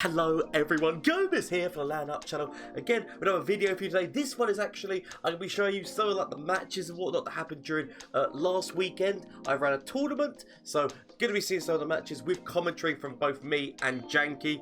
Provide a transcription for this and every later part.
Hello everyone, Gomez here for the LanUp channel. Again, we have a video for you today. This one is actually, I'm going to be showing you some of like the matches and whatnot that happened during last weekend. I ran a tournament, so going to be seeing some of the matches with commentary from both me and Jankie.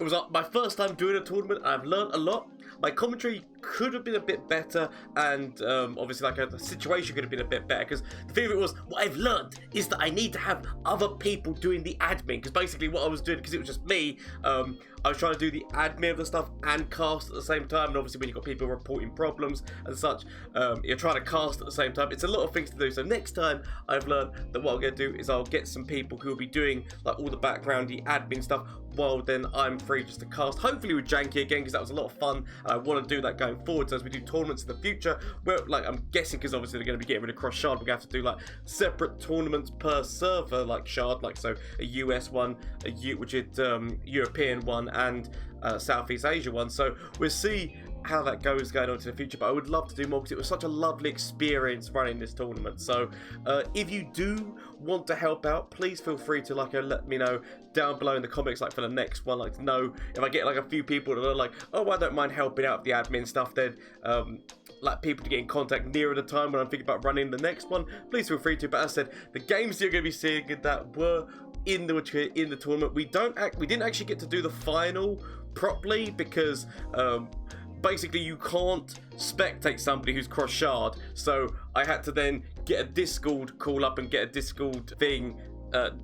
It was my first time doing a tournament, and I've learned a lot. My commentary could have been a bit better, and obviously like the situation could have been a bit better, because the thing of it was, what I've learned is that I need to have other people doing the admin, because basically what I was doing, because it was just me, I was trying to do the admin of the stuff and cast at the same time, and obviously when you've got people reporting problems and such, you're trying to cast at the same time. It's a lot of things to do, so next time I've learned that what I'm going to do is I'll get some people who will be doing like all the backgroundy admin stuff, while then I'm free just to cast, hopefully with Jankie again, because that was a lot of fun, and I want to do that going forward. So as we do tournaments in the future, where like I'm guessing, because obviously they're going to be getting rid of cross shard, we're going to have to do like separate tournaments per server, like shard, like so a US one, which is European one, and Southeast Asia one. So we'll see how that goes going on to the future, but I would love to do more because it was such a lovely experience running this tournament. So if you do want to help out, please feel free to like let me know down below in the comments, like for the next one, like to know if I get like a few people that are like, oh, I don't mind helping out with the admin stuff, then like people to get in contact nearer the time when I'm thinking about running the next one, please feel free to. But as I said, the games you're going to be seeing that were in the tournament, we didn't actually get to do the final properly, because basically you can't spectate somebody who's cross shard, so I had to then get a Discord call up and get a Discord thing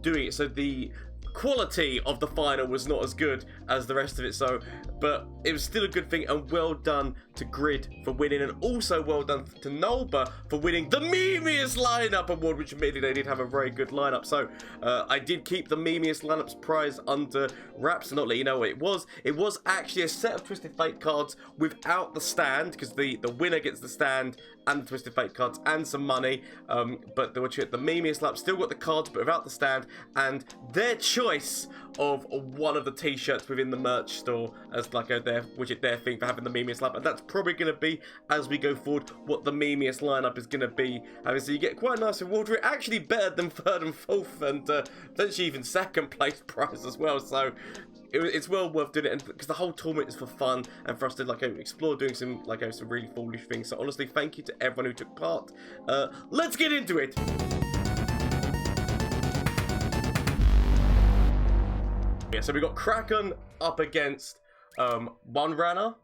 doing it, so the quality of the final was not as good as the rest of it, so but it was still a good thing, and well done to Grid for winning, and also well done to Nolba for winning the memeiest lineup award, which admittedly they did have a very good lineup. So I did keep the memeiest lineups prize under wraps and not let you know what it was. It was actually a set of Twisted Fate cards without the stand, because the winner gets the stand and the Twisted Fate cards and some money, but the memeiest lineup still got the cards but without the stand, and their choice of one of the t-shirts within the merch store as like their thing for having the memeiest lineup, and that's probably going to be, as we go forward, what the memeiest lineup is going to be. So you get quite a nice reward for it, actually better than third and fourth, and potentially even second place prize as well. So it's well worth doing it, and because the whole tournament is for fun and for us to like explore doing some some really foolish things. So honestly, thank you to everyone who took part. Let's get into it. Yeah, so we got Kraken up against one runner.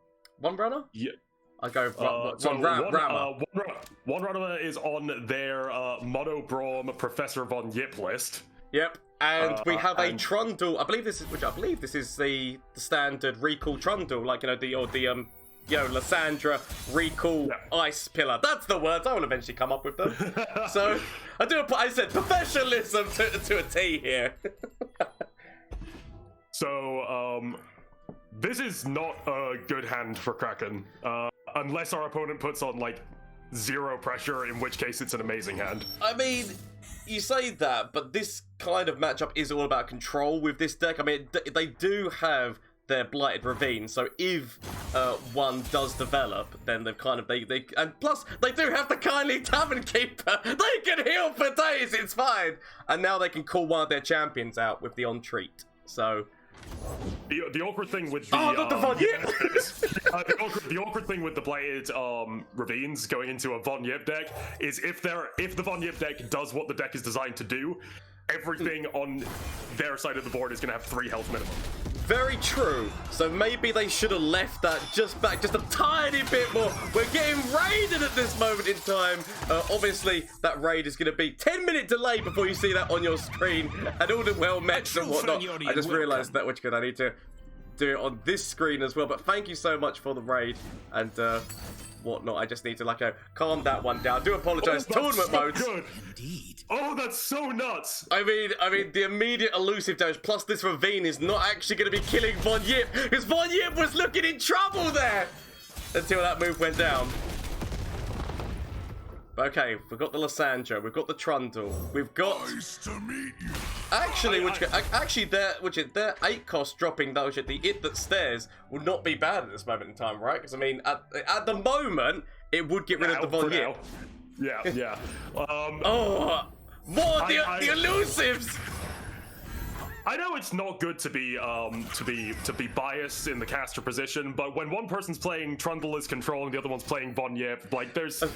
Yeah. I go one runner is on their monobrom Professor Von Yip list. Yep, and we have a Trundle. I believe this is the standard recall Trundle, like the Lissandra recall ice pillar. That's the words. I will eventually come up with them. So I said professionalism to a T here. So this is not a good hand for Kraken, unless our opponent puts on like zero pressure, in which case it's an amazing hand. I mean, you say that, but this kind of matchup is all about control with this deck. I mean, they do have their Blighted Ravine, so if one does develop, then they've kind of and plus they do have the Kindly Tavern Keeper. They can heal for days. It's fine, and now they can call one of their champions out with the on treat. So. The awkward thing with the the awkward thing with the Blighted Ravines going into a Von Yip deck is if the Von Yip deck does what the deck is designed to do, everything on their side of the board is going to have 3 health minimum. Very true. So maybe they should have left that just a tiny bit more. We're getting raided at this moment in time. Obviously, that raid is going to be 10-minute delay before you see that on your screen, and all the well matched and whatnot. I just realised that, which good. I need to do it on this screen as well. But thank you so much for the raid and whatnot. I just need to calm that one down. I do apologise. Tournament mode. Good. Indeed. Oh, that's so nuts. I mean, the immediate elusive damage plus this ravine is not actually going to be killing Von Yip, because Von Yip was looking in trouble there until that move went down. Okay, we've got the Lissandra, we've got the Trundle, we've got. Nice to meet you. Actually, their 8 cost dropping the it that stares would not be bad at this moment in time, right? Because I mean, at the moment, it would get rid of the Von Yip. Yeah. Oh, more the elusives. I know it's not good to be biased in the caster position, but when one person's playing Trundle is controlling, the other one's playing Von Yip, like there's oh,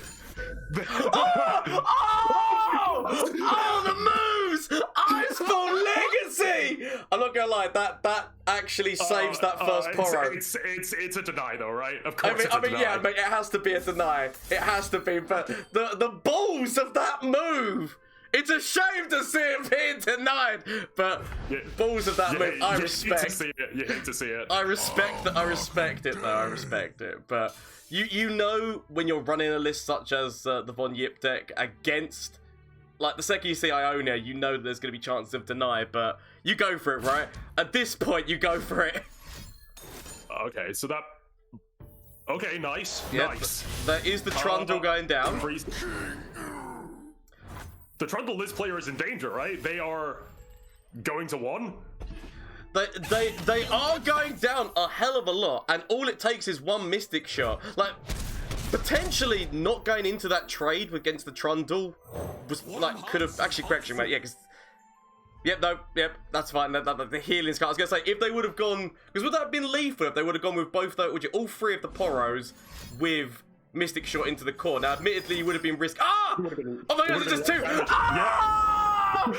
the moves! Eyes for Legacy! I'm not gonna lie, that actually saves that first Poro. It's a deny though, right? Of course I mean, yeah, but it has to be a deny. It has to be, but the balls of that move! It's a shame to see it being denied, but balls of that move, I respect. You hate to see it. I respect it though, I respect it, but you know when you're running a list such as the Von Yip deck against, like the second you see Ionia, you know that there's going to be chances of deny, but you go for it, right? At this point, you go for it. Okay, so that... Okay, nice, Yeah, nice. That is the Trundle going down. The Trundle list player is in danger, right? They are going to 1. They are going down a hell of a lot, and all it takes is one Mystic Shot. Like, potentially not going into that trade against the Trundle was like could have actually correction, mate. Yeah, because that's fine. The healing scar. I was gonna say if they would have gone, because would that have been lethal if they would have gone with both all 3 of the Poros with Mystic Shot into the core. Now, admittedly, you would have been risk. Ah! Oh my God, it's just 2. Ah!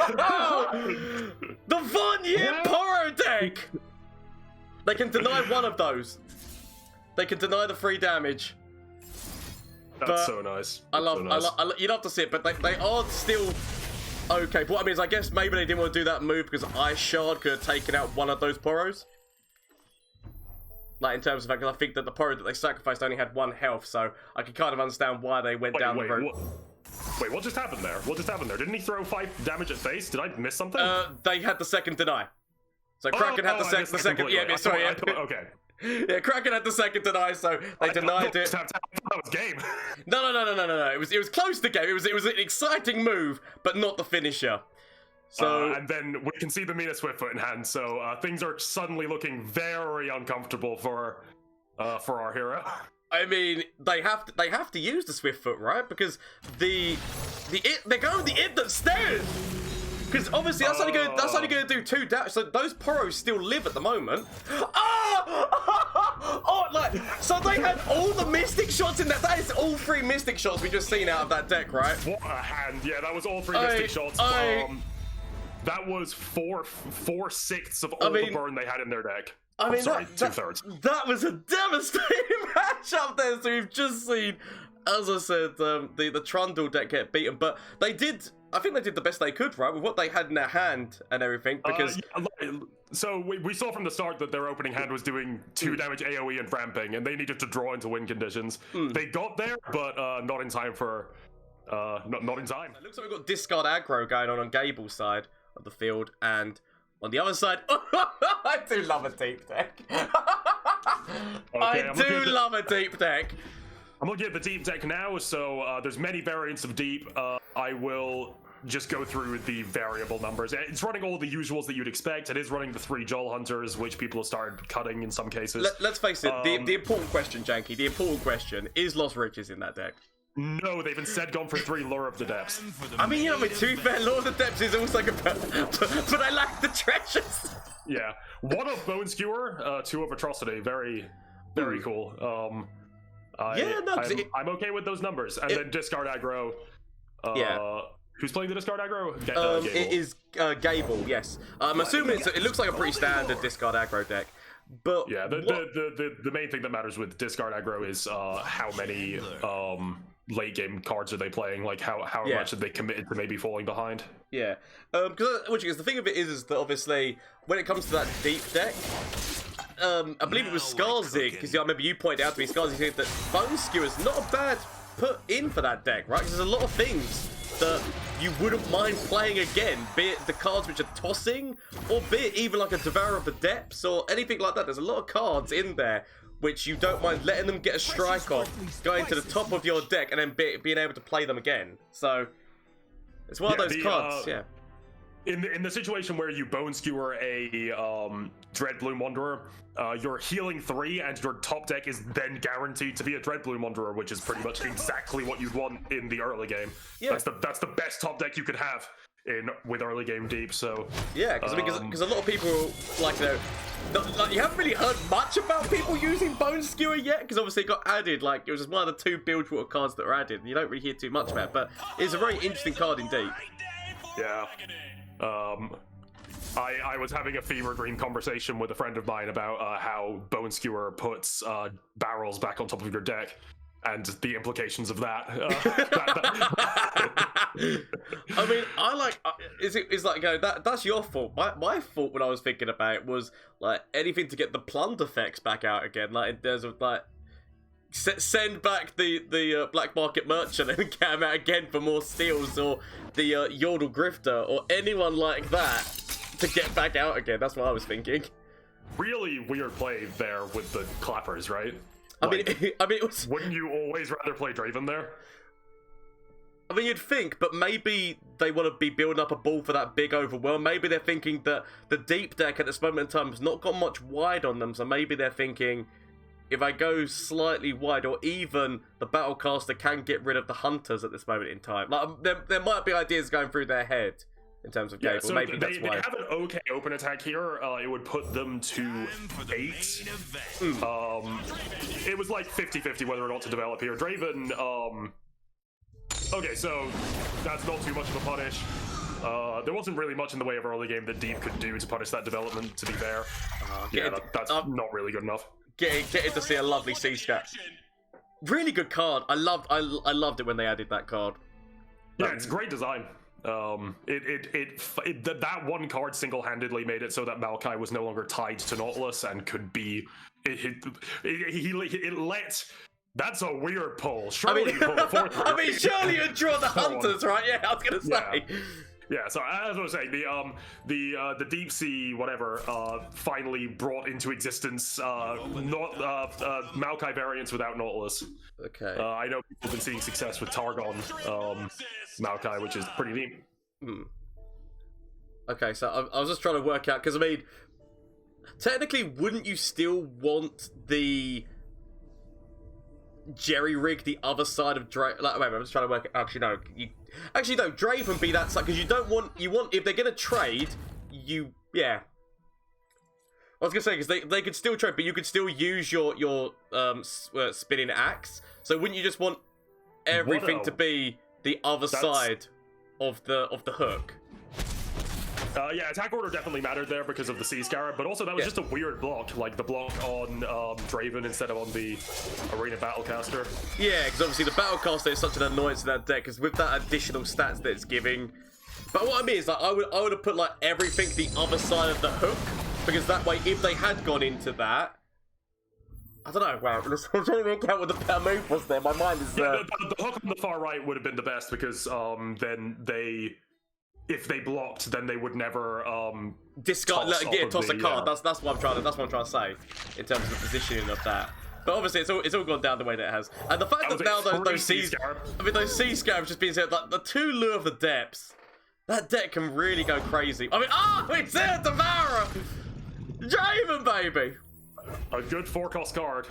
The Von Yip Poro deck. They can deny one of those. They can deny the 3 damage. That's so nice. I love. You'd love to see it, but they are still okay. But what I mean is, I guess maybe they didn't want to do that move because Ice Shard could have taken out one of those Poros. Like in terms of that, because I think that the Poro that they sacrificed only had 1 health, so I can kind of understand why they went down the road. Wait, what just happened there? What just happened there? Didn't he throw 5 damage at face? Did I miss something? They had the second deny. So Kraken had the second. Yeah, sorry. Okay. Yeah, Kraken had the second deny, so they denied it. That was game. No. It was close to game. It was an exciting move, but not the finisher. So and then we can see the Mina Swiftfoot in hand. So things are suddenly looking very uncomfortable for our hero. I mean, they have to use the Swiftfoot, right? Because they're going with the it that stares. Because obviously that's only going to do 2 damage. So those Poros still live at the moment. So they had all the Mystic Shots in that. That is all 3 Mystic Shots we just seen out of that deck, right? What a hand! Yeah, that was all 3 Mystic Shots. That was 4/6 of all the burn they had in their deck. I mean, sorry, 2/3. That was a devastating matchup there. So we've just seen, as I said, the Trundle deck get beaten, but they did. I think they did the best they could, right, with what they had in their hand and everything. Because so we saw from the start that their opening hand was doing 2 damage AOE and ramping, and they needed to draw into win conditions. They got there, but not in time for. Not in time. It looks like we've got discard aggro going on Gable's side of the field, and on the other side, I do love a deep deck. I do love a deep deck. I'm looking at the deep deck now, so there's many variants of deep. I will just go through the variable numbers. It's running all the usuals that you'd expect. It is running the 3 Joel Hunters, which people have started cutting in some cases. Let's face it, the important question, Jankie, the important question, is Lost Riches in that deck? No, they've instead gone for 3 Lure of the Depths. I mean, to be fair, Lure of the Depths is also good, but I like the treasures. Yeah. 1 of Bone Skewer, 2 of Atrocity. Very, very cool. I'm okay with those numbers. And then discard aggro. Who's playing the discard aggro? Gable. It is Gable, yes. I'm assuming it looks like a pretty standard discard aggro deck. But yeah, the main thing that matters with discard aggro is how many late game cards are they playing? Like how much are they committed to maybe falling behind? Yeah, because the thing of it is that obviously when it comes to that deep deck, I believe it was Skarzig, because I remember you pointed out to me, Skarzig said that Bone Skewer is not a bad put in for that deck, right? Because there's a lot of things that you wouldn't mind playing again, be it the cards which are tossing, or be it even like a Devourer of the Depths, or anything like that. There's a lot of cards in there which you don't mind letting them get a strike off, going to the top of your deck, and then being able to play them again. So, it's one of those cards, In the situation where you Bone Skewer a Dreadbloom Wanderer, you're healing 3, and your top deck is then guaranteed to be a Dreadbloom Wanderer, which is pretty much exactly what you'd want in the early game. Yeah. That's the best top deck you could have. with early game deep. So yeah, because a lot of people like you haven't really heard much about people using Bone Skewer yet, because obviously it got added. Like it was just one of the 2 Bilgewater cards that were added. And you don't really hear too much about it, but it's a very interesting card indeed. Yeah. I was having a fever dream conversation with a friend of mine about how Bone Skewer puts barrels back on top of your deck, and the implications of that. I mean, that's your fault. My fault when I was thinking about it was like anything to get the plunder effects back out again. Like in terms of like send back the black market merchant and get him out again for more steals, or the Yordle Grifter, or anyone like that to get back out again. That's what I was thinking. Really weird play there with the clappers, right? I mean, it was... Wouldn't you always rather play Draven there? I mean, you'd think, but maybe they want to be building up a ball for that big overwhelm. Maybe they're thinking that the deep deck at this moment in time has not got much wide on them, so maybe they're thinking, if I go slightly wide, or even the Battlecaster can get rid of the Hunters at this moment in time. Like, there might be ideas going through their head in terms of Gable. So maybe they why. have an okay open attack here. It would put them to 8. It was like 50-50 whether or not to develop here. Draven, okay, so that's not too much of a punish. There wasn't really much in the way of early game that Deep could do to punish that development, to be fair. That's not really good enough. Getting to see a lovely C-Scat. Really good card. I loved it when they added that card. Yeah, it's great design. That one card single-handedly made it so that Maokai was no longer tied to Nautilus and could be. It let. That's a weird pull. Surely surely you'd draw the Hunters, right? Yeah, I was gonna say. Yeah, so as I was saying, the deep sea whatever finally brought into existence Maokai variants without Nautilus. Okay. I know people have been seeing success with Targon Maokai, which is pretty neat. Okay, so I was just trying to work out, because I mean, technically, wouldn't you still want the jerry rig the other side of Draven? Like, wait, I'm just trying to work it. Actually, no. Draven be that side, because you want if they're gonna trade, yeah. I was gonna say, because they could still trade, but you could still use your spinning axe. So wouldn't you just want everything to be the other side of the hook? Yeah, attack order definitely mattered there because of the Sea Scarab, but also that was just a weird block, like the block on Draven instead of on the Arena Battlecaster. Yeah, because obviously the Battlecaster is such an annoyance to that deck, because with that additional stats that it's giving. But what I mean is, like, I would have put like everything the other side of the hook, because that way, if they had gone into that, I don't know. Wow, I'm trying to work out what the better move was there. My mind is. Yeah, the hook on the far right would have been the best, because then if they blocked, then they would never discard. Toss a card. That's what I'm trying to say in terms of the positioning of that. But obviously, it's all gone down the way that it has. And the fact that now those sea scarabs just being said, like the 2 Lure of the Depths, that deck can really go crazy. I mean, it's there, Devourer, Draven, baby. A good 4-cost card.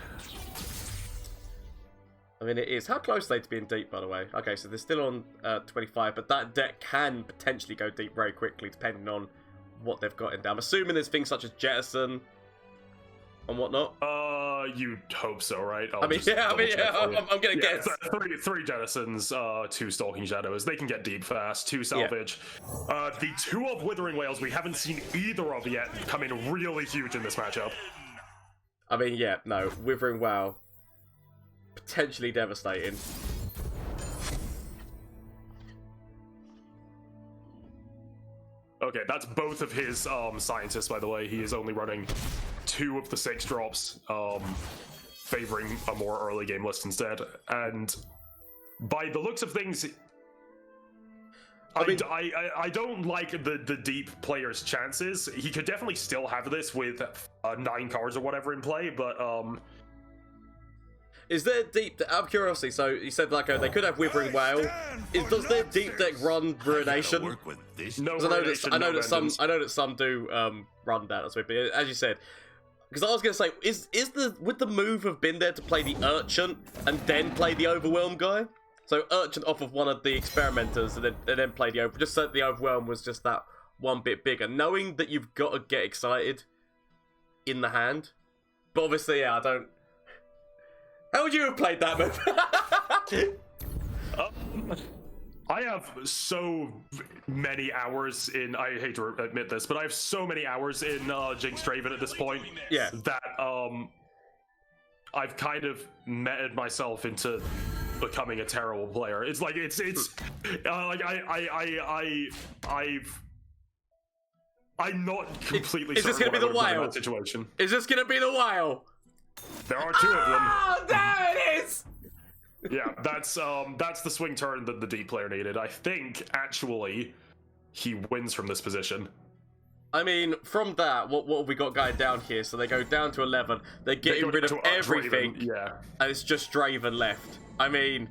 I mean, it is. How close are they to being deep, by the way? Okay, so they're still on 25, but that deck can potentially go deep very quickly, depending on what they've got in there. I'm assuming there's things such as Jettison and whatnot. You'd hope so, right? I'm gonna guess. 3 Jettisons, 2 Stalking Shadows. They can get deep fast. 2 Salvage. Yeah. The 2 of Withering Whales, we haven't seen either of yet come in really huge in this matchup. I mean, yeah, no, Withering Whale, potentially devastating. Okay, that's both of his scientists, by the way. He is only running 2 of the 6 drops, favoring a more early game list instead. And by the looks of things, I don't like the deep player's chances. He could definitely still have this with 9 cards or whatever in play, but is there deep? Out of curiosity, so you said like they could have Withering Whale. Does their deep deck run Ruination? No, I know that some do run that. That's weird. But as you said, because I was gonna say, would the move have been there to play the Urchin and then play the Overwhelm guy? So Urchin off of one of the experimenters and then play the over. Just so the overwhelm was just that one bit bigger. Knowing that you've got to get excited in the hand. But obviously, yeah, I don't... How would you have played that move? I have so many hours in, I hate to admit this, but I have so many hours in Jinx Draven at this point. Yeah. That I've kind of meted myself into becoming a terrible player. It's like like I'm not completely Is this gonna be the whale situation? Is this gonna be the whale? There are two of them. Oh, there it is! Yeah, that's the swing turn that the D player needed. I think actually he wins from this position. I mean, from that, what have we got going down here? So they go down to 11. They're getting rid of everything. Draven, yeah. And it's just Draven left. I mean,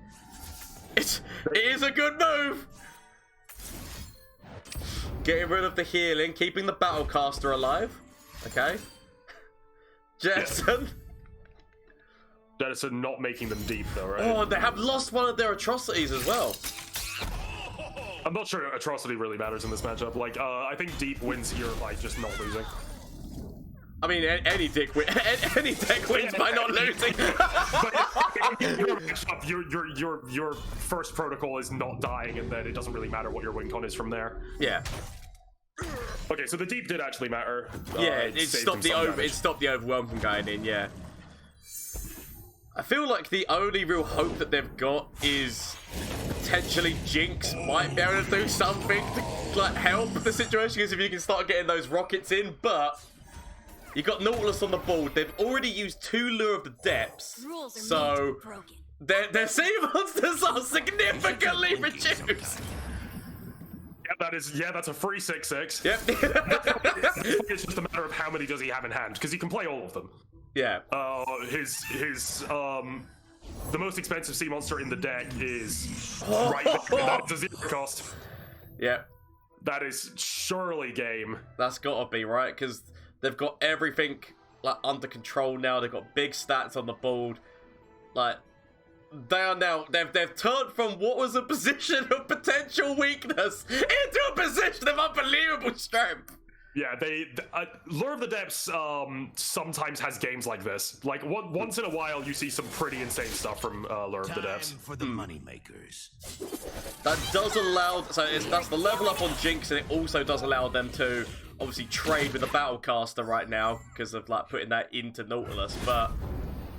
it is a good move. Getting rid of the healing, keeping the Battlecaster alive. Okay. Jetson. Jetson not making them deep though, right? Oh, they have lost one of their atrocities as well. I'm not sure atrocity really matters in this matchup. Like, I think deep wins here by just not losing. I mean, any deck wins by not losing. But your first protocol is not dying, and then it doesn't really matter what your win con is from there. Yeah. Okay, so the deep did actually matter. Yeah, it stopped the overwhelm from going in. Yeah. I feel like the only real hope that they've got is potentially Jinx might be able to do something to like help the situation, because if you can start getting those rockets in, but you got Nautilus on the board. They've already used 2 Lure of the Depths, so their sea monsters are significantly reduced. Yeah, that's a free 6/6. Yep. It's just a matter of how many does he have in hand, because he can play all of them. Yeah. The most expensive sea monster in the deck is right there. That is a 0 cost. Yeah. That is surely game. That's gotta be right, because they've got everything like under control now. They've got big stats on the board. Like they are now they've turned from what was a position of potential weakness into a position of unbelievable strength. Yeah, Lure of the Depths sometimes has games like this. Like once in a while, you see some pretty insane stuff from Lure of the Depths. For the money makers. That does allow, that's the level up on Jinx, and it also does allow them to obviously trade with the Battlecaster right now because of like putting that into Nautilus. But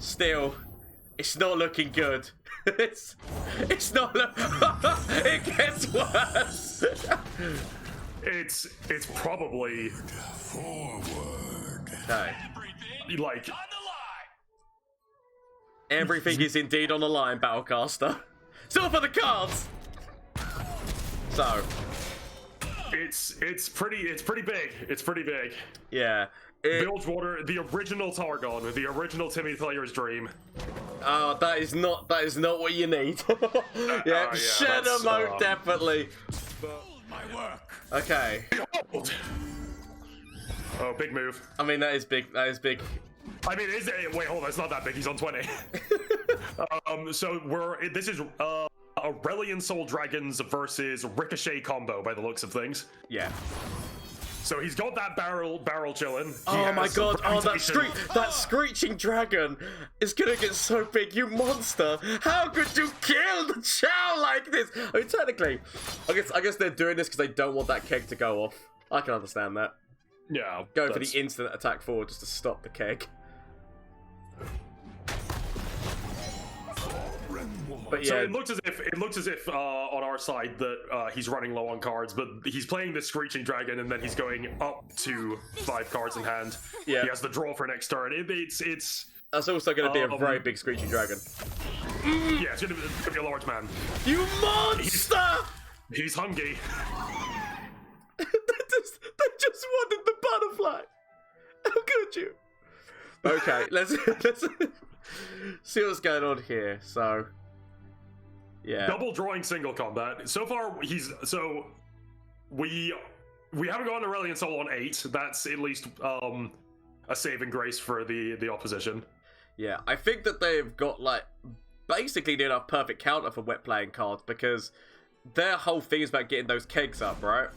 still, it's not looking good. It's not. It gets worse. It's probably Forward. Okay. Like Everything is indeed on the line, Battlecaster. Still for the cards. So it's pretty big. It's pretty big. yeah. Bilgewater, the original Targon, the original Timmy player's dream. Oh, that is not what you need. Yeah, Shadow mode definitely. My work. Okay. Oh, big move. I mean, that is big. That is big. I mean, wait, hold on, it's not that big. He's on 20. So this is Aurelian Sol Dragons versus Ricochet combo by the looks of things. Yeah. So he's got that barrel chilling. Oh my god! Oh, that screeching dragon is gonna get so big, you monster! How could you kill the Chow like this? I mean, technically, I guess they're doing this because they don't want that keg to go off. I can understand that. Yeah. Going for the instant attack forward just to stop the keg. But yeah. So it looks as if on our side that he's running low on cards, but he's playing the Screeching Dragon and then he's going up to 5 cards in hand. Yeah. He has the draw for next turn. It's That's also going to be a very big Screeching Dragon. Yeah, it's going to be a large man. You monster! He's hungry. they just wanted the butterfly. How could you? Okay, let's see what's going on here. So, yeah, double drawing single combat. So far, we haven't gone to Aurelian Sol on 8. That's at least a saving grace for the opposition. Yeah, I think that they've got like basically near enough perfect counter for wet playing cards because their whole thing is about getting those kegs up, right?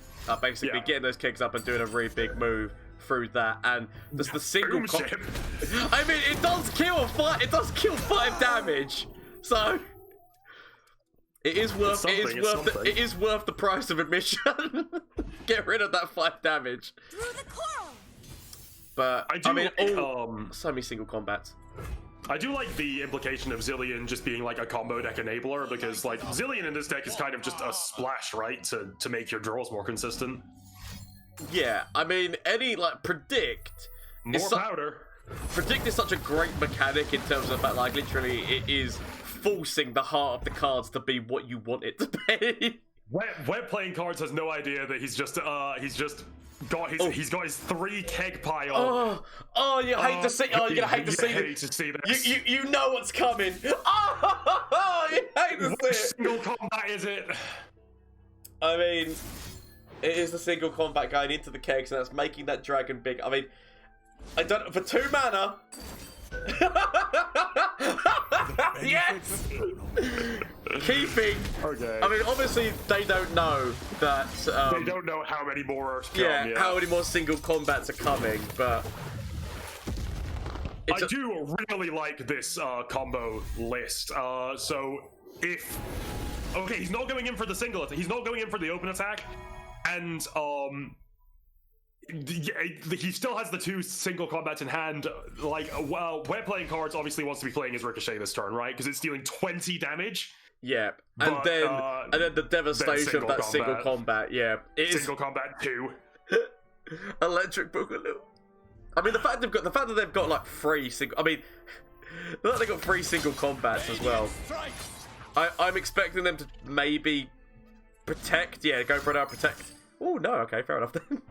Basically getting those kegs up and doing a really big move through that, and just the single. I mean, it does kill five. It does kill 5 damage, so it is worth. It is worth the price of admission. Get rid of that 5 damage. But I mean, so many single combats. I do like the implication of Zilean just being like a combo deck enabler, because like Zilean in this deck is kind of just a splash, right, to make your draws more consistent. Yeah, I mean, predict more powder. Predict is such a great mechanic in terms of that, like, literally it is forcing the heart of the cards to be what you want it to be. Wet playing cards has no idea that he's just got his 3 keg pile. Oh, you hate to see. Oh, you're gonna hate to see this. You know what's coming. Oh, you hate to see it. Which single combat is it? I mean, it is the single combat going into the kegs, and that's making that dragon big. I mean, I don't for 2 mana. Yes. Keeping. Okay. I mean, obviously they don't know that. They don't know how many more are coming. How many more single combats are coming, but I do really like this combo list. So if he's not going in for the single attack. He's not going in for the open attack, and he still has the 2 single combats in hand. Like, well, wet playing cards obviously wants to be playing his Ricochet this turn, right? Because it's dealing 20 damage. Yeah, and then the devastation of that single combat. Yeah, single combat 2. Electric Boogaloo. I mean, the fact that they've got like 3 single. I mean, the fact they've got 3 single combats as well. I'm expecting them to maybe protect. Yeah, go for another protect. Oh no, okay, fair enough then.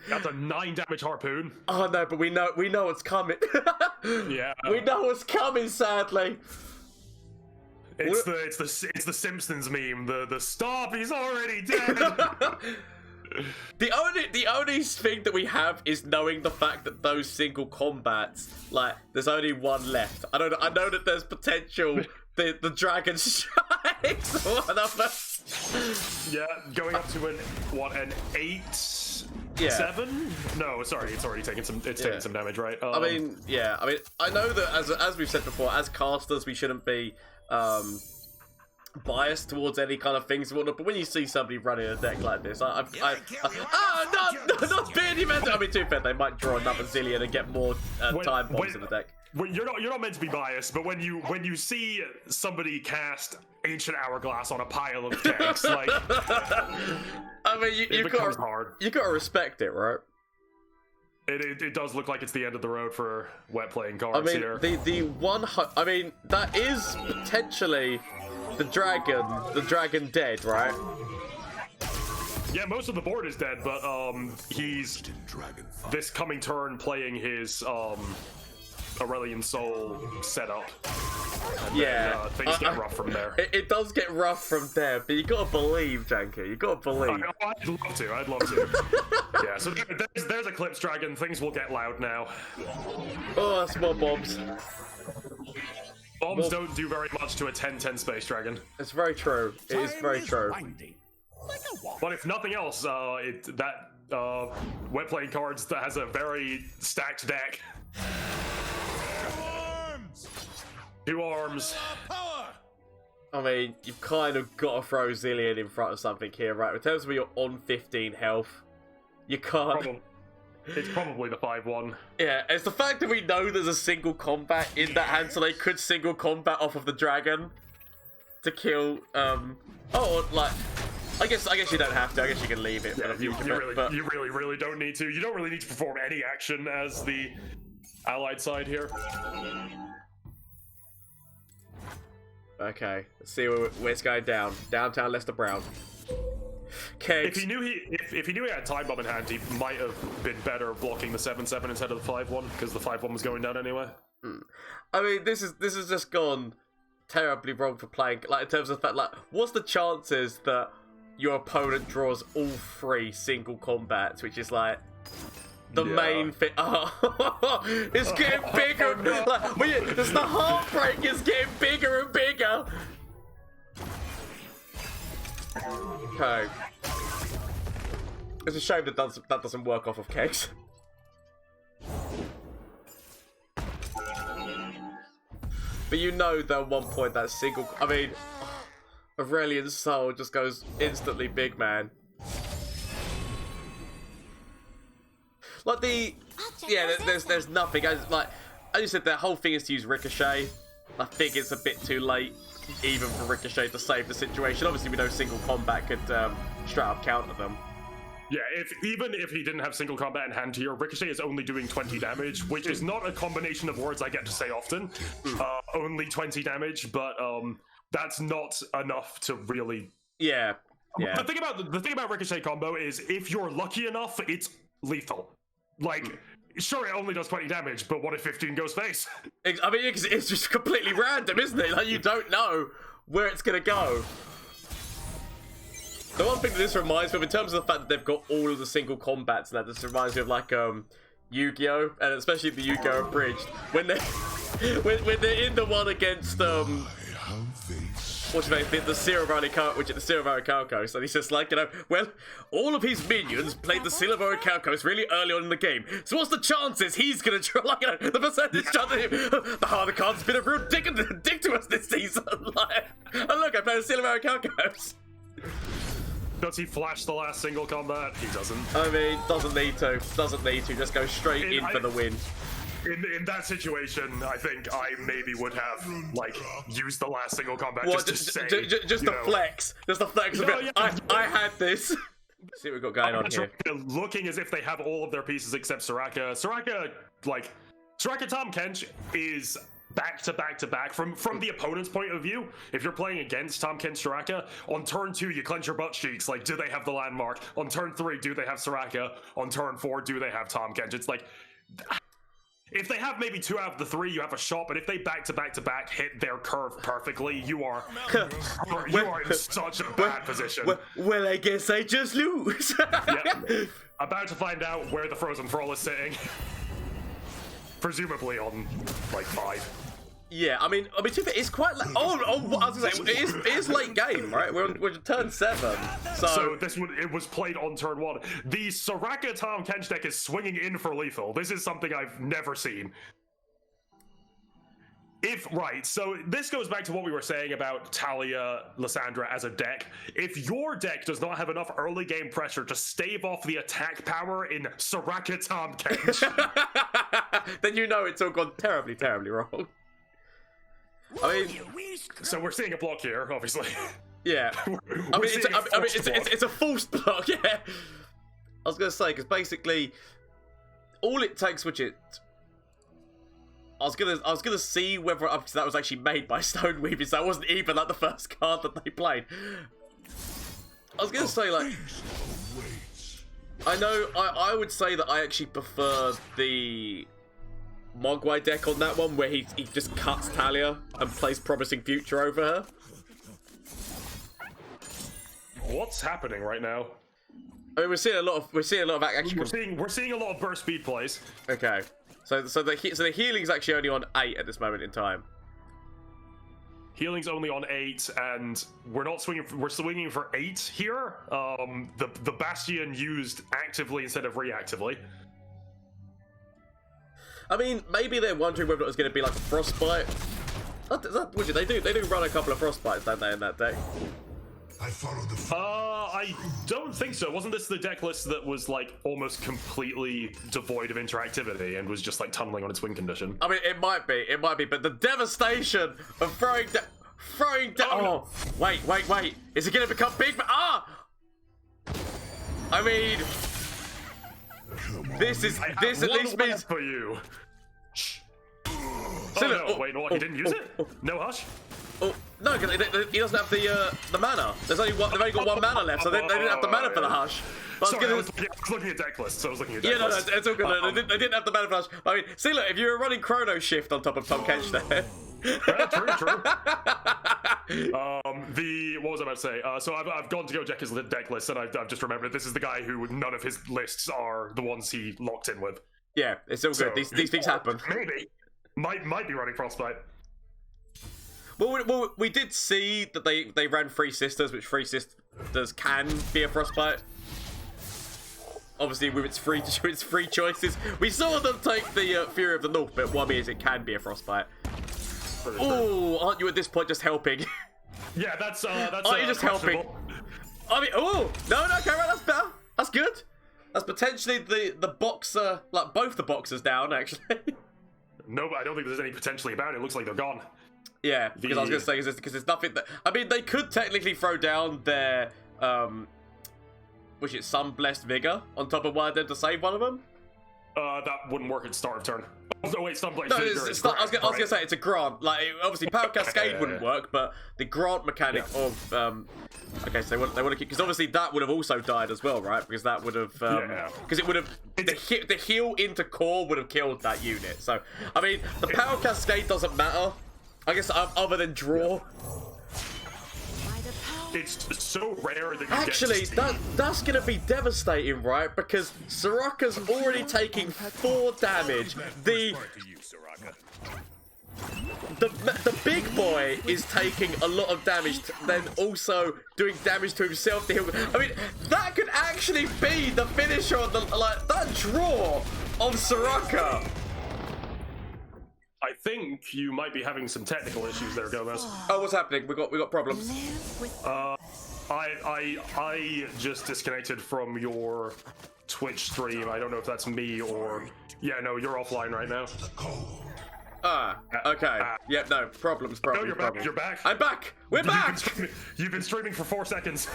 That's a 9 damage harpoon. Oh no, but we know what's coming. Yeah, we know what's coming. Sadly, it's the Simpsons meme. The stop. He's already dead. The only thing that we have is knowing the fact that those single combats, like, there's only 1 left. I know that there's potential. The dragon strikes or whatever. Yeah, going up to an 8. Yeah. 7? No, sorry, it's already taken some. It's taken some damage, right? I mean, I know that as we've said before, as casters, we shouldn't be biased towards any kind of things and whatnot. But when you see somebody running a deck like this, not being event. I mean, too fair, they might draw another Zilean and get more time bombs in the deck. You're not meant to be biased, but when you see somebody cast Ancient Hourglass on a pile of kegs, like, I mean, you've got to respect it, right? It does look like it's the end of the road for wet playing cards here. I mean, that is potentially the dragon dead, right? Yeah, most of the board is dead, but he's this coming turn playing his Aurelian Sol setup. And then, things get rough from there. It does get rough from there, but you gotta believe, Jankie. You gotta believe. I'd love to. Yeah, so there's Eclipse Dragon. Things will get loud now. Oh, that's more bombs. Bombs don't do very much to a 10/10 Space Dragon. It's very true. It is very true. But if nothing else, wet playing cards that has a very stacked deck. 2 arms. I mean, you've kind of got to throw Zilean in front of something here, right? In terms of you're on 15 health, you can't. It's probably the 5/1. Yeah, it's the fact that we know there's a single combat in that hand, so they could single combat off of the dragon to kill. I guess you don't have to. I guess you can leave it for the future. You really don't need to. You don't really need to perform any action as the allied side here. Okay, let's see where it's going down. Downtown Leicester Brown. Kegs. If he knew he had Time Bomb in hand, he might have been better blocking the 7/7 instead of the 5/1, because the 5/1 was going down anyway. I mean, this has just gone terribly wrong for playing. Like, in terms of the fact, like, what's the chances that your opponent draws all 3 single combats, which is like the main thing. Oh, it's getting bigger. Like, it's the heartbreak is getting bigger and bigger. Okay. It's a shame that doesn't work off of Kegs. But you know that at one point that single... I mean, Aurelian Sol just goes instantly big, man. Like the... Yeah, there's nothing. Like, as you said, the whole thing is to use Ricochet. I think it's a bit too late, even for Ricochet to save the situation. Obviously, we know single combat could straight up counter them. Yeah, even if he didn't have single combat in hand here, Ricochet is only doing 20 damage, which is not a combination of words I get to say often. Only 20 damage, but that's not enough to really... Yeah. The thing about Ricochet combo is if you're lucky enough, it's lethal. Like, sure, it only does 20 damage, but what if 15 goes face? I mean, it's just completely random, isn't it? Like, you don't know where it's going to go. The one thing that this reminds me of, in terms of the fact that they've got all of the single combats, and that this reminds me of like Yu-Gi-Oh, and especially the Yu-Gi-Oh abridged, when they when they're in the one against what's his name, the Silver Araucos, and he's just like, you know, well, all of his minions played the Silver Araucos really early on in the game, so what's the chances he's gonna try, like, you know, the percentage chance of him, the harder card's been a real dick to us this season, like, and look, I played the Silver Araucos. Does he flash the last single combat? He doesn't. I mean, doesn't need to. Just go straight in for the win. In that situation, I think I maybe would have, like, used the last single combat just to say... Just the flex. Just the flex a bit. Yeah. I had this. See what we've got going on here. Looking as if they have all of their pieces except Soraka. Soraka Tom Kench is... back to back from the opponent's point of view. If you're playing against Tom Kench Soraka, on turn 2 you clench your butt cheeks, like, do they have the landmark? On turn 3, do they have Soraka? On turn 4, do they have Tom Kench? It's like, if they have maybe 2 out of the 3, you have a shot, but if they back to back hit their curve perfectly, you are in such a bad position. Well, I guess I just lose. Yeah. About to find out where the Frozen Thrall is sitting. Presumably on, like, 5. Yeah, I mean, it's quite late. I was gonna say, it is late game, right? We're on turn 7. So this one, it was played on turn 1. The Soraka Tom Kench deck is swinging in for lethal. This is something I've never seen. So this goes back to what we were saying about Talia, Lissandra as a deck. If your deck does not have enough early game pressure to stave off the attack power in Soraka Tom Kench, then you know it's all gone terribly, terribly wrong. I mean, so we're seeing a block here, obviously. Yeah. It's a false block, yeah. I was going to say, because basically, all it takes, I was gonna see whether that was actually made by Stoneweavers. That wasn't even like the first card that they played. I was gonna say, like, I know I would say that I actually prefer the Mogwai deck on that one, where he just cuts Talia and plays Promising Future over her. What's happening right now? I mean, we're seeing a lot of action. We're seeing a lot of burst speed plays. Okay. So the healing's actually only on 8 at this moment in time. Healing's only on 8, and we're not swinging. We're swinging for 8 here. The Bastion used actively instead of reactively. I mean, maybe they're wondering whether it was going to be like a frostbite. They do run a couple of frostbites, don't they, in that deck? I follow the. I don't think so. Wasn't this the deck list that was like almost completely devoid of interactivity and was just like tunneling on its win condition? I mean, it might be, but the devastation of throwing down. Oh, wait! Is it gonna become big? I mean, this at least means for you. Wait, no, he didn't use it. No hush. Oh no, because he doesn't have the mana. They've only got 1 mana left, so they didn't have the mana for the hush. Sorry, I was looking at deck lists, so I was looking at deck lists. No, it's all good. They didn't have the mana for the hush. I mean, see, look, if you were running Chrono Shift on top of Tom Kench there. Yeah, true. What was I about to say? So I've gone to go check his deck list, and I've just remembered this is the guy who none of his lists are the ones he locked in with. Yeah, it's all good. These things happen. Maybe might be running Frostbite. Well, we did see that they ran Three Sisters, which Three Sisters can be a Frostbite. Obviously, with its free choices, we saw them take the Fury of the North, but what I mean is it can be a Frostbite. Oh, aren't you at this point just helping? Yeah, that's aren't you just helping? I mean, oh no, okay, right, that's better. That's good. That's potentially the boxer, like both the boxers down, actually. No, I don't think there's any potentially about it. It looks like they're gone. Yeah, because I was going to say, because there's nothing that... I mean, they could technically throw down their, which is some Blessed Vigor on top of one of them to save one of them. That wouldn't work at start of turn. Oh, wait, Stun Blade No, Vigor it's not, I was going to say, it's a grant. Like, obviously, Power Cascade wouldn't work, but the grant mechanic of... okay, so they want to keep... Because obviously that would have also died as well, right? Because that would have... Because it would have... The heal into core would have killed that unit. So, I mean, the Power Cascade doesn't matter. I guess other than draw. It's so rare that you actually that's gonna be devastating, right? Because Soraka's already taking 4 damage. The big boy is taking a lot of damage, then also doing damage to himself to heal. I mean, that could actually be the finisher on the that draw of Soraka. I think you might be having some technical issues there, Gomez. Oh, what's happening? We got problems. I just disconnected from your Twitch stream. I don't know if that's me or... Yeah, no, you're offline right now. Okay. Yep, no, problems. No, you're back. You're back. I'm back. We're back. You've been streaming for 4 seconds.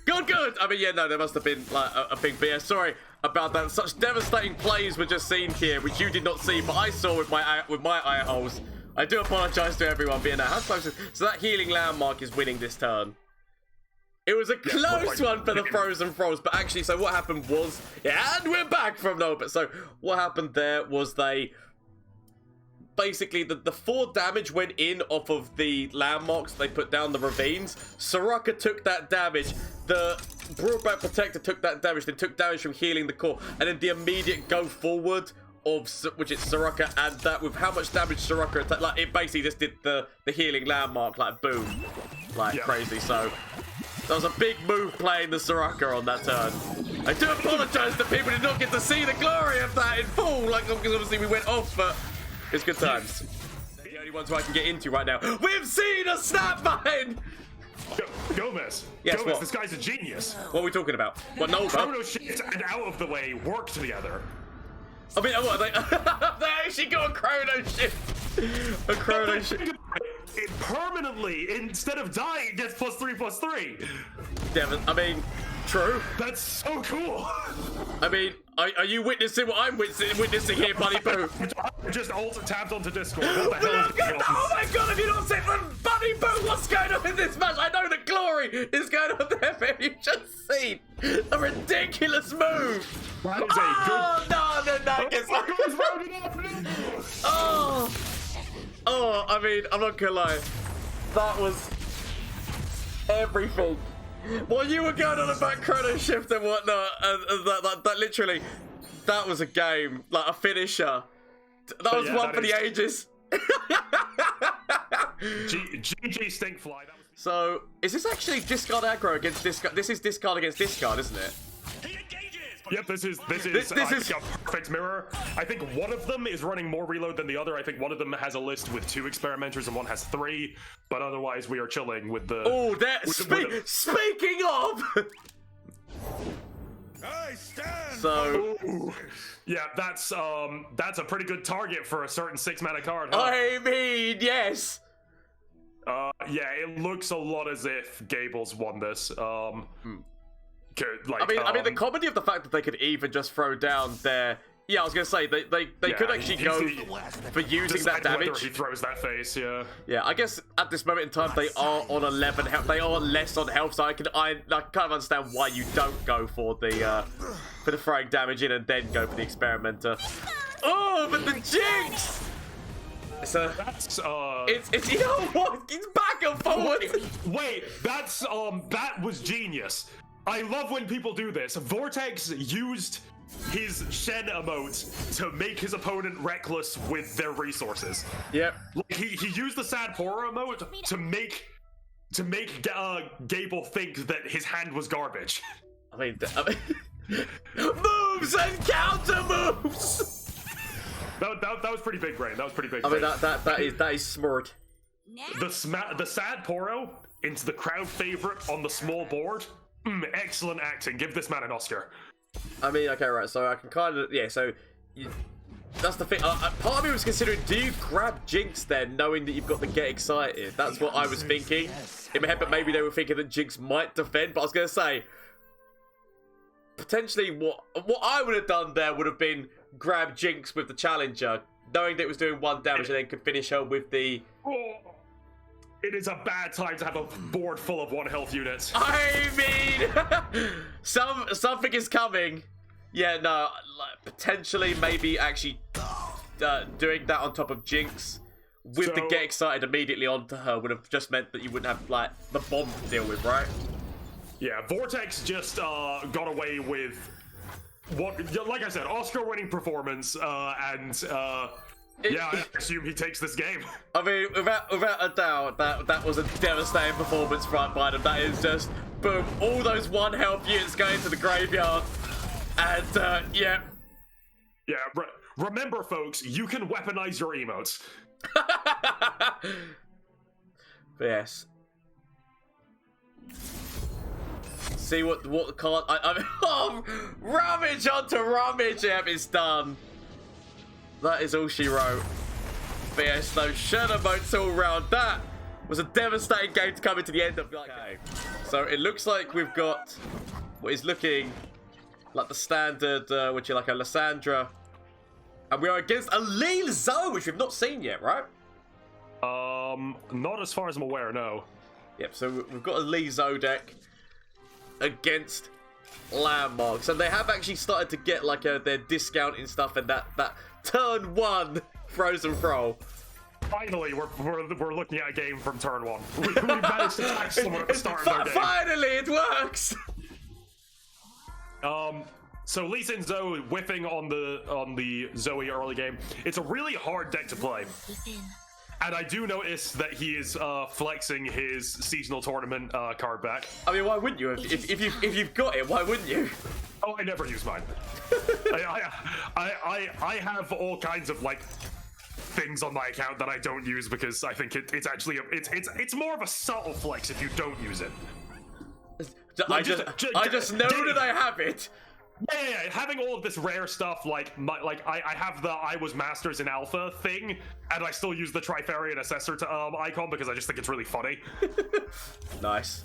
Good. I mean, yeah, no, there must have been like a big BS. Sorry about that. Such devastating plays were just seen here, which you did not see, but I saw with my eye holes. I do apologise to everyone being there. How close is... So that healing landmark is winning this turn. It was a close one for the Frozen Froze, but actually, so what happened was... Yeah, and we're back from no, but so what happened there was they... Basically, the 4 damage went in off of the landmarks. They put down the ravines. Soraka took that damage. The Broadback Protector took that damage. Then took damage from healing the core. And then the immediate go forward of which is Soraka, and that with how much damage Soraka attacked. Like, it basically just did the healing landmark, like, boom. Like, crazy. So, that was a big move playing the Soraka on that turn. I do apologise that people did not get to see the glory of that in full. Like, because obviously we went off, but... It's good times. The only ones who I can get into right now. We've seen a snapvine! Gomez. Yes, Gomez, what? this guy's a genius. What are we talking about? What, Nova? Chrono Shift and Out of the Way work together. I mean, what, they actually got a Chrono Shift. A Chrono Shift. It permanently, instead of dying, gets +3/+3. Devin, I mean, true. That's so cool. I mean, are you witnessing what I'm witnessing here, Buddy Boo? Just tapped onto Discord. What the hell is going on? Oh my god, have you not seen Buddy Boo? What's going on in this match? I know the glory is going on there, but have you just seen a ridiculous move? That is a good... Oh, I mean, I'm not gonna lie. That was everything. While you were going on about Chrono Shift and whatnot, that literally, that was a game, like a finisher. That was one for the ages. GG Stinkfly. So, is this actually discard aggro against discard? This is discard against discard, isn't it? Yep, this is a perfect mirror. I think one of them is running more reload than the other. I think one of them has a list with 2 experimenters and one has 3. But otherwise, we are chilling with the. Oh, speaking of. I stand. So. Ooh. Yeah, that's a pretty good target for a certain 6-mana card. Huh? I mean, yes. Yeah, it looks a lot as if Gable's won this. Like, I mean, the comedy of the fact that they could even just throw down their... Yeah, I was gonna say they could actually go for using that damage. Whether he throws that face, yeah. Yeah, I guess at this moment in time they are on 11 health. They are less on health, so I kind of understand why you don't go for the throwing damage in and then go for the experimenter. Oh, but the jinx! so That's it's you know what? It's back and forward. Wait, that's that was genius. I love when people do this. Vortex used his Shen emote to make his opponent reckless with their resources. Yep. Like he used the Sad Pora emote to make Gable think that his hand was garbage. I mean moves and counter moves. That was pretty big, Brain. That was pretty big. I mean that is smart. The Sad Poro into the crowd favorite on the small board. Excellent acting. Give this man an Oscar. I mean, okay, right. So I can kind of so that's the thing. Part of me was considering: do you grab Jinx then, knowing that you've got the get excited? That's what I was thinking in my head. But maybe they were thinking that Jinx might defend. But I was gonna say potentially what I would have done there would have been grab Jinx with the challenger, knowing that it was doing 1 damage, and then could finish her with the. It is a bad time to have a board full of 1 health units. I mean, something is coming. Yeah, no, like, potentially, maybe actually doing that on top of Jinx with the get excited immediately onto her would have just meant that you wouldn't have like the bomb to deal with, right? Yeah, Vortex just got away with what, like I said, Oscar-winning performance, and yeah, I assume he takes this game. I mean, without a doubt, that was a devastating performance by them. That is just, boom, all those 1 health units going to the graveyard. And, yeah. Yeah, remember, folks, you can weaponize your emotes. But yes. See what the card... I mean, oh, rummage onto rummage, yep, it's done. That is all she wrote. But yes, those shadow boats all round. That was a devastating game to come into the end of. Okay. So it looks like we've got what is looking like the standard, which is like a Lissandra. And we are against a Lil Zoe, which we've not seen yet, right? Not as far as I'm aware, no. Yep, so we've got a Lil Zoe deck against Landmarks. And they have actually started to get like their discounting stuff and that turn 1 frozen throw. Finally, we're looking at a game from turn 1. We managed to catch someone at the start of their game. Finally, it works. So Lee Sin Zoe whiffing on the Zoe early game. It's a really hard deck to play. And I do notice that he is flexing his seasonal tournament card back. I mean, why wouldn't you? If you've got it, why wouldn't you? Oh, I never use mine. I have all kinds of like things on my account that I don't use because I think it's actually it's more of a subtle flex if you don't use it. Like, I just know that I have it. Yeah, having all of this rare stuff, like I have the I was Masters in Alpha thing, and I still use the Trifarian Assessor icon because I just think it's really funny. Nice.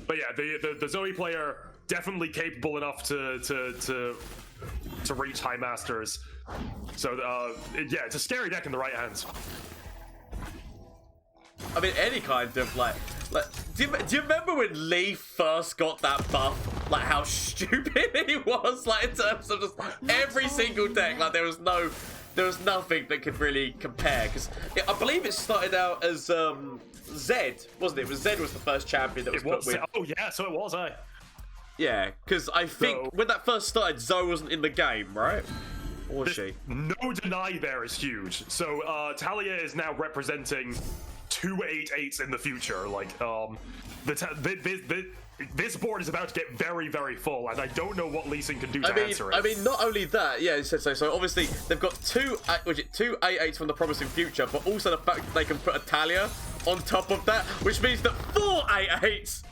But yeah, the Zoe player definitely capable enough to reach High Masters. So yeah, it's a scary deck in the right hands. I mean, any kind of like do you remember when Lee first got that buff? Like how stupid he was, like in terms of just every single deck. Like there was nothing that could really compare. Because I believe it started out as Zed, wasn't it? Zed was the first champion that was put with. Oh yeah, so it was. Yeah, because I think when that first started, Zoe wasn't in the game, right? Or was she? No deny there is huge. So Talia is now representing 2 8/8s in the future. Like this board is about to get very, very full, and I don't know what Lee Sin can do to answer it. I mean, not only that, yeah, so obviously they've got 2 8/8s from the Promising Future, but also the fact that they can put a Talia on top of that, which means that 4 8/8s.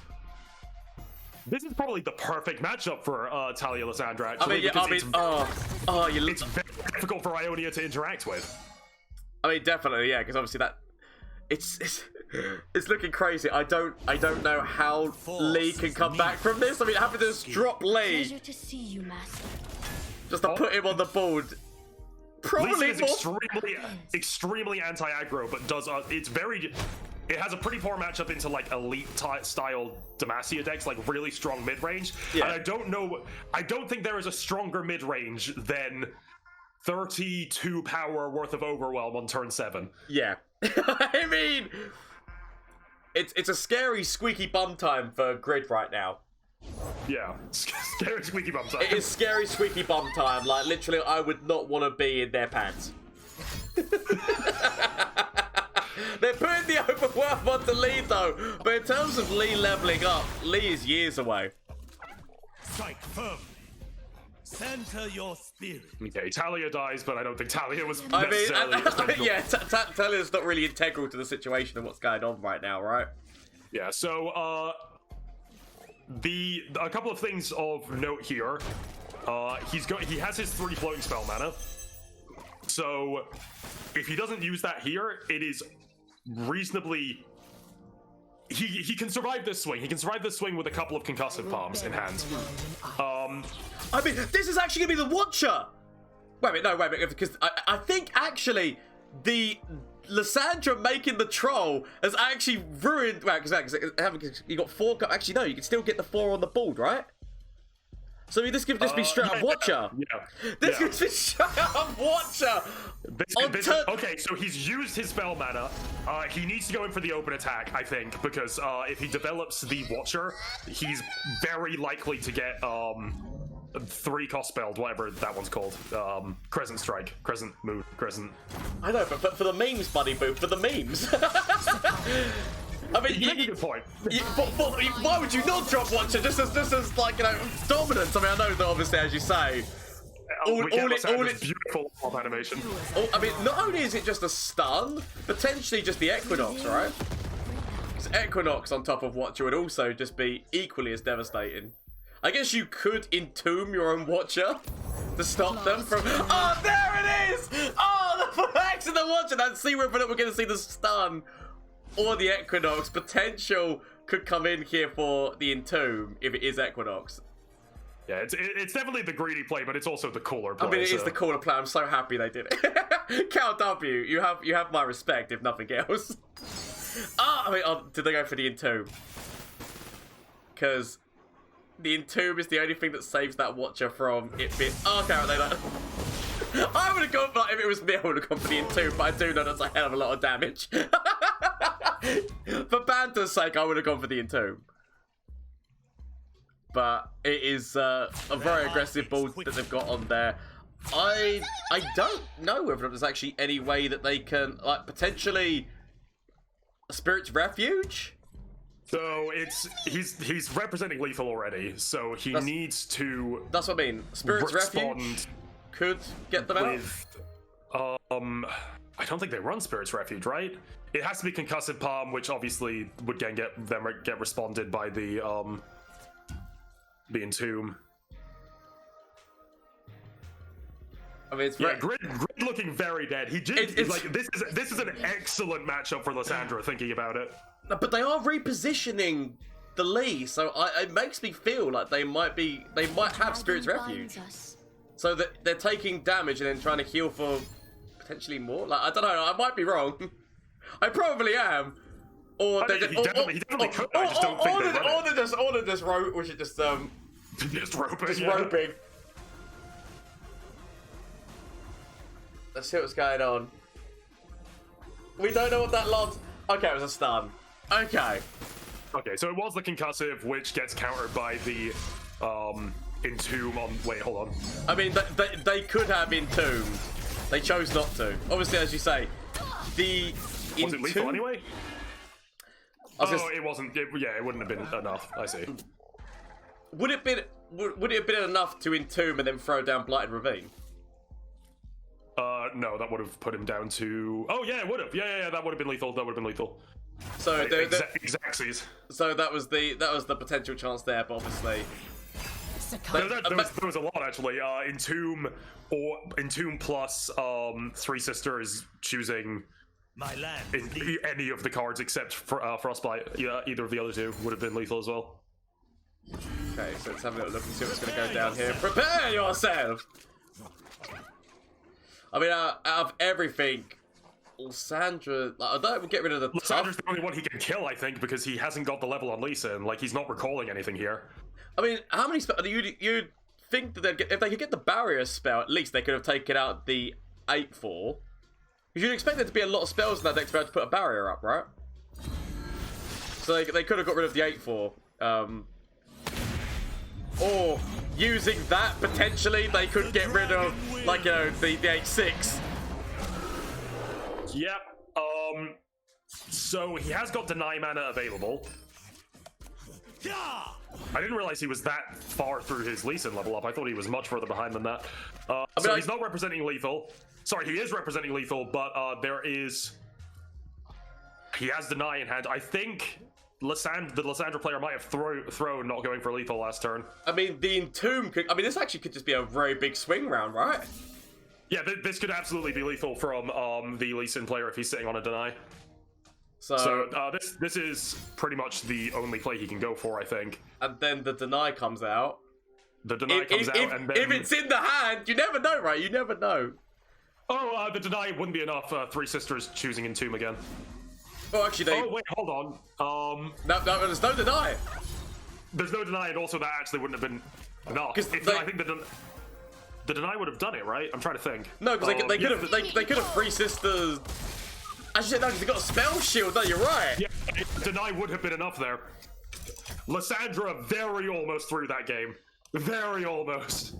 This is probably the perfect matchup for Talia Lissandra, actually. It's very difficult for Ionia to interact with. I mean, definitely, yeah, because obviously that it's looking crazy. I don't know how Lee can come back from this. I mean, having to just drop Lee just to put him on the board. Probably is extremely anti-aggro, but does it has a pretty poor matchup into like elite style Demacia decks, like really strong mid range. Yeah. And I don't think there is a stronger mid range than 32 power worth of overwhelm on turn 7. Yeah. I mean, it's a scary squeaky bum time for Grid right now. Yeah, scary squeaky bum time. It is scary squeaky bum time. Like, literally, I would not want to be in their pants. They're putting the overwhelm onto Lee, though. But in terms of Lee leveling up, Lee is years away. Strike firmly. Center your spirit. Okay, Talia dies, but I don't think Talia was I mean, necessarily... yeah, Talia's not really integral to the situation of what's going on right now, right? Yeah, so, a couple of things of note here. He has his 3 floating spell mana. So, if he doesn't use that here, it is reasonably... He can survive this swing. He can survive this swing with a couple of concussive palms in hand. I mean, this is actually going to be the Watcher! Wait a minute, because I think actually the Lissandra making the troll has actually ruined... Well, because you got 4... Actually, no, you can still get the 4 on the board, right? So this could just be straight up Watcher. Yeah. This could be straight up Watcher. Okay, so he's used his spell mana. He needs to go in for the open attack, I think, because if he develops the Watcher, he's very likely to get 3 cost spelled, whatever that one's called. Crescent Strike, Crescent Moon, Crescent. I know, but for the memes, buddy boo, for the memes. I mean, you make a good point. But why would you not drop Watcher just as like, you know, dominance? I mean, I know that obviously, as you say, all it beautiful animation. I mean, not only is it just a stun, potentially just the Equinox, right? Because Equinox on top of Watcher would also just be equally as devastating. I guess you could entomb your own Watcher to stop them from... Oh, there it is! Oh, the flags of the Watcher! Let's see whether we're going to see the stun or the Equinox. Potential could come in here for the entomb if it is Equinox. Yeah, it's definitely the greedy play, but it's also the cooler play. I mean, it is the cooler play. I'm so happy they did it. Cal W, you have my respect, if nothing else. Did they go for the entomb? Because the entomb is the only thing that saves that Watcher from it being... Oh, okay, they like... I would have gone for, if it was me, I would have gone for the entomb, but I do know that's a hell of a lot of damage. For banter's sake, I would have gone for the entomb. But it is a very aggressive build that they've got on there. I don't know whether there's actually any way that they can, like, potentially Spirit's Refuge? So he's representing lethal already, so he needs to... That's what I mean. Spirit's Refuge could get them out. I don't think they run Spirit's Refuge, right? It has to be Concussive Palm, which obviously would get responded by the Entomb. I mean, it's Grid looking very dead. This is an excellent matchup for Lissandra, thinking about it. But they are repositioning the Lee, so it makes me feel like they might have Spirit's Refuge. So that they're taking damage and then trying to heal for potentially more. Like, I don't know. I might be wrong. I probably am. Or he definitely could. I just don't think they run it. Or they're just roping. Just roping. Just roping. Let's see what's going on. We don't know what that last... Okay, it was a stun. Okay. Okay, so it was the concussive, which gets countered by the entomb on... Wait, hold on. I mean, they could have entombed. They chose not to. Obviously, as you say, the Was it lethal anyway? It wasn't. It wouldn't have been enough. I see. Would it have been enough to entomb and then throw down Blighted Ravine? No, that would have put him down to... Oh, yeah, it would have. Yeah, that would have been lethal. That would have been lethal. So Exactsies. So that was the potential chance there, but obviously... There was a lot, actually. Entomb plus Three Sisters choosing any of the cards except for Frostbite. Yeah, either of the other two would have been lethal as well. Okay, so let's have a little look and see what's going to go down here. Prepare yourself! I mean, out of everything, Lissandra... I don't would get rid of the Lissandra's the only one he can kill, I think, because he hasn't got the level on Lisa, and, like, he's not recalling anything here. I mean, how many spells... You'd think that if they could get the barrier spell, at least they could have taken out the 8/4. Because you'd expect there to be a lot of spells in that deck to be able to put a barrier up, right? So they could have got rid of the 8/4. Or using that, potentially, they could get rid of, like, you know, the 8/6. Yep. So he has got Deny Mana available. I didn't realize he was that far through his Lee Sin level up. I thought he was much further behind than that. So he's not representing lethal. Sorry, he is representing lethal, but he has Deny in hand. I think the Lissandra player might have thrown not going for lethal last turn. I mean, the Entomb could... I mean, this actually could just be a very big swing round, right? Yeah, this could absolutely be lethal from the Lee Sin player if he's sitting on a Deny. So this is pretty much the only play he can go for, I think. And then the Deny comes out. The Deny comes out, and then... If it's in the hand, you never know, right? You never know. Oh, the Deny wouldn't be enough. Three Sisters choosing Entomb again. Oh, actually, they... Oh, wait, hold on. No, there's no Deny. There's no Deny, and also that actually wouldn't have been enough. I think the Deny would have done it, right? I'm trying to think. No, because they could have Three Sisters... Actually, no, because they got a spell shield. No, you're right. Yeah, Deny would have been enough there. Lissandra very almost through that game. Very almost.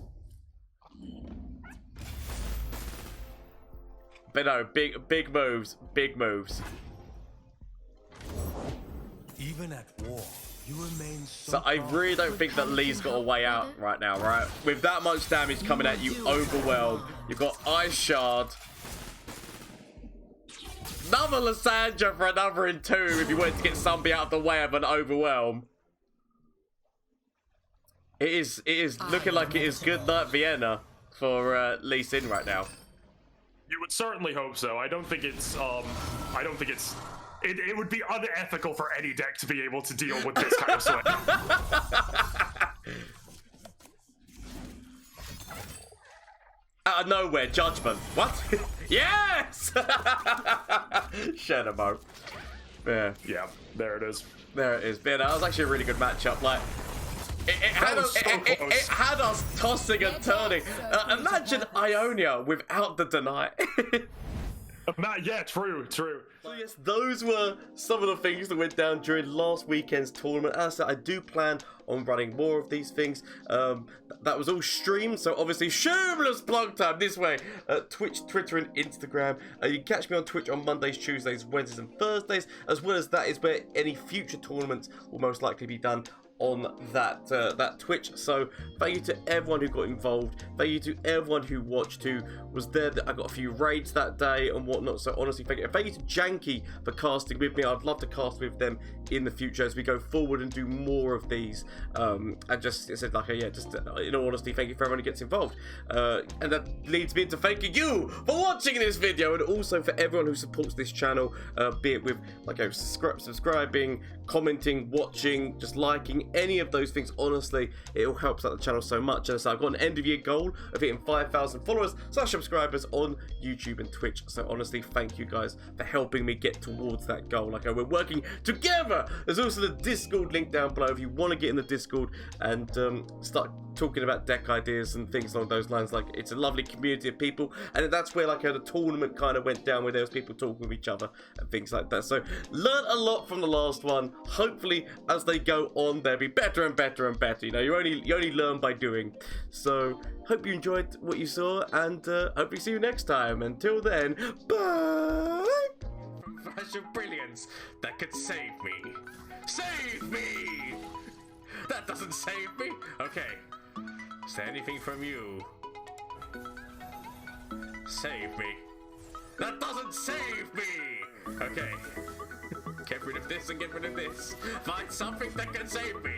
But no, big moves. Big moves. Even at war, you remain So I really don't think that Lee's got a way out right now, right? With that much damage coming at you, overwhelmed. You've got Ice Shard. Another Lissandra for another Entomb if you wanted to get somebody out of the way of an overwhelm. It is looking like it is good night Vienna for Lee Sin right now. You would certainly hope so. I don't think it's it would be unethical for any deck to be able to deal with this kind of swing. Out of nowhere, Judgment. What? Yes! Shadowmo. Yeah, there it is. There it is. But that was actually a really good matchup. Like, it had us tossing and turning. Imagine Ionia without the Deny. Yeah, true. So yes, those were some of the things that went down during last weekend's tournament. As I said, I do plan on running more of these things. That was all streamed, so obviously shameless plug time this way. Twitch, Twitter, and Instagram. You can catch me on Twitch on Mondays, Tuesdays, Wednesdays, and Thursdays, as well as that is where any future tournaments will most likely be done on that Twitch. So thank you to everyone who got involved. Thank you to everyone who watched, who was there. I got a few raids that day and whatnot. So honestly, thank you. Thank you to Jankie for casting with me. I'd love to cast with them in the future as we go forward and do more of these. And just said like, just in all honesty, thank you for everyone who gets involved. And that leads me into thanking you for watching this video, and also for everyone who supports this channel, be it with subscribing, commenting, watching, just liking, any of those things. Honestly, it all helps out the channel so much. And so I've got an end of year goal of hitting 5,000 followers / subscribers on YouTube and Twitch. So honestly, thank you guys for helping me get towards that goal. Like, we're working together. There's also the Discord link down below if you want to get in the Discord and start talking about deck ideas and things along those lines. Like, it's a lovely community of people, and that's where like the tournament kind of went down, where there was people talking with each other and things like that. So learn a lot from the last one. Hopefully as they go on, they'll be better and better and better. You know, you only learn by doing. So hope you enjoyed what you saw, and hope we see you next time. Until then, bye. Flash of brilliance that could save me. Save me. That doesn't save me. Okay. Is anything from you? Save me. That doesn't save me. Okay. Get rid of this and get rid of this. Find something that can save me.